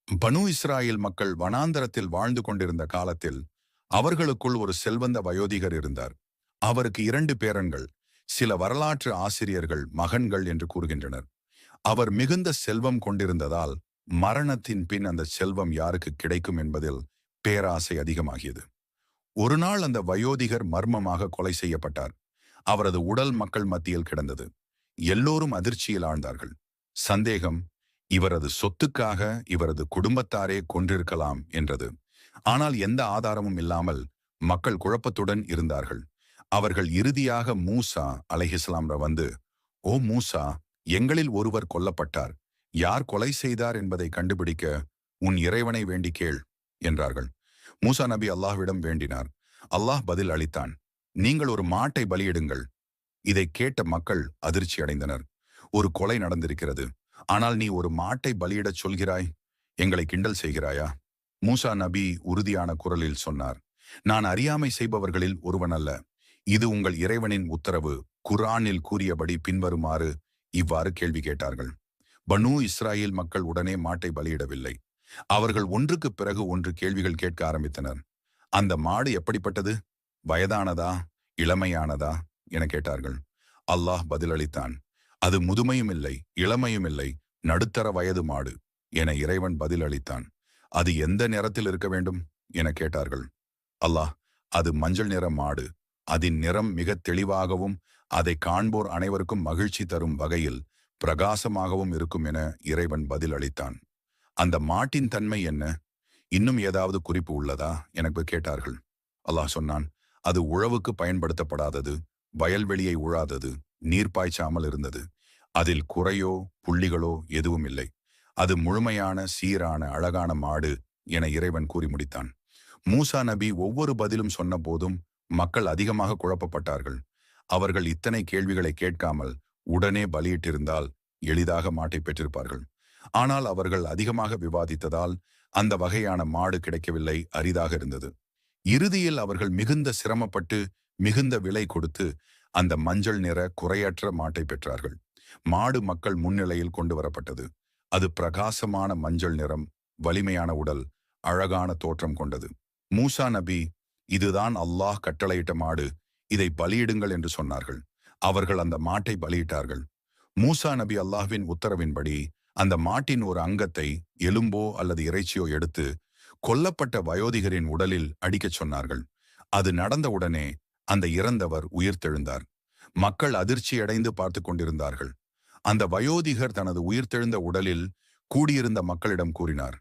பனு இஸ்ராயேல் மக்கள் வனாந்தரத்தில் வாழ்ந்து கொண்டிருந்த காலத்தில் அவர்களுக்குள் ஒரு செல்வந்த வயோதிகர் இருந்தார். அவருக்கு 2 பேரன்கள், சில வரலாற்று ஆசிரியர்கள் மகன்கள் என்று கூறுகின்றனர். அவர் மிகுந்த செல்வம் கொண்டிருந்ததால் மரணத்தின் பின் அந்த செல்வம் யாருக்கு கிடைக்கும் என்பதில் பேராசை அதிகமாகியது. ஒரு நாள் அந்த வயோதிகர் மர்மமாக கொலை செய்யப்பட்டார். அவரது உடல் மக்கள் மத்தியில் கிடந்தது. எல்லோரும் அதிர்ச்சியில் ஆழ்ந்தார்கள். சந்தேகம், இவரது சொத்துக்காக இவரது குடும்பத்தாரே கொன்றிருக்கலாம் என்றது. ஆனால் எந்த ஆதாரமும் இல்லாமல் மக்கள் குழப்பத்துடன் இருந்தார்கள். அவர்கள் இறுதியாக மூசா அலைஹிஸ்ஸலாம் வந்து, "ஓ மூசா, எங்களில் ஒருவர் கொல்லப்பட்டார். யார் கொலை செய்தார் என்பதை கண்டுபிடிக்க உன் இறைவனை வேண்டி கேள்" என்றார்கள். மூசா நபி அல்லாஹ்விடம் வேண்டினார். அல்லாஹ் பதில் அளித்தான், "நீங்கள் ஒரு மாட்டை பலியிடுங்கள்." இதை கேட்ட மக்கள் அதிர்ச்சி அடைந்தனர். "ஒரு கொலை நடந்திருக்கிறது. ஆனால் நீ ஒரு மாட்டை பலியிடச் சொல்கிறாய்? எங்களை கிண்டல் செய்கிறாயா?" மூசா நபி உறுதியான குரலில் சொன்னார், "நான் அறியாமை செய்பவர்களில் ஒருவன் அல்ல. இது உங்கள் இறைவனின் உத்தரவு." குர்ஆனில் கூறியபடி பின்வருமாறு இவ்வாறு கேள்வி கேட்டார்கள். பனூ இஸ்ராயேல் மக்கள் உடனே மாட்டை பலியிடவில்லை. அவர்கள் ஒன்றுக்கு பிறகு ஒன்று கேள்விகள் கேட்க ஆரம்பித்தனர். "அந்த மாடு எப்படிப்பட்டது? வயதானதா? இளமையானதா?" என கேட்டார்கள். அல்லாஹ் பதிலளித்தான், "அது முதுமையும் இல்லை, இளமையும் இல்லை, நடுத்தர வயது மாடு" என இறைவன் பதிலளித்தான். "அது எந்த நிறத்தில் இருக்க வேண்டும்?" என கேட்டார்கள். அல்லாஹ், "அது மஞ்சள் நிற மாடு. அதன் நிறம் மிக தெளிவாகவும் அதை காண்போர் அனைவருக்கும் மகிழ்ச்சி தரும் வகையில் பிரகாசமாகவும் இருக்கும்" என இறைவன் பதில் அளித்தான். "அந்த மாட்டின் தன்மை என்ன? இன்னும் ஏதாவது குறிப்பு உள்ளதா?" எனக்கு கேட்டார்கள். அல்லாஹ் சொன்னான், "அது உழவுக்கு பயன்படுத்தப்படாதது, வயல்வெளியை உழாதது, நீர் பாய்ச்சாமல் இருந்தது. அதில் குறையோ புள்ளிகளோ எதுவும் இல்லை. அது முழுமையான சீரான அழகான மாடு" என இறைவன் கூறி முடித்தான். மூசா நபி ஒவ்வொரு பதிலும் சொன்ன போதும் மக்கள் அதிகமாக குழப்பப்பட்டார்கள். அவர்கள் இத்தனை கேள்விகளை கேட்காமல் உடனே பலியிட்டிருந்தால் எளிதாக மாட்டை பெற்றிருப்பார்கள். ஆனால் அவர்கள் அதிகமாக விவாதித்ததால் அந்த வகையான மாடு கிடைக்கவில்லை, அரிதாக இருந்தது. இறுதியில் அவர்கள் மிகுந்த சிரமப்பட்டு மிகுந்த விலை கொடுத்து அந்த மஞ்சள் நிற குறையற்ற மாட்டை பெற்றார்கள். மாடு மக்கள் முன்னிலையில் கொண்டு வரப்பட்டது. அது பிரகாசமான மஞ்சள் நிறம், வலிமையான உடல், அழகான தோற்றம் கொண்டது. மூசா நபி, "இதுதான் அல்லாஹ் கட்டளையிட்ட மாடு, இதை பலியிடுங்கள்" என்று சொன்னார்கள். அவர்கள் அந்த மாட்டை பலியிட்டார்கள். மூசா நபி அல்லாஹ்வின் உத்தரவின்படி அந்த மாட்டின் ஒரு அங்கத்தை, எலும்போ அல்லது இறைச்சியோ எடுத்து கொல்லப்பட்ட வயோதிகரின் உடலில் அடிக்கச் சொன்னார்கள். அது நடந்தவுடனே அந்த இறந்தவர் உயிர்த்தெழுந்தார். மக்கள் அதிர்ச்சியடைந்து பார்த்து கொண்டிருந்தார்கள். அந்த வயோதிகர் தனது உயிர்த்தெழுந்த உடலில் கூடியிருந்த மக்களிடம் கூறினார்,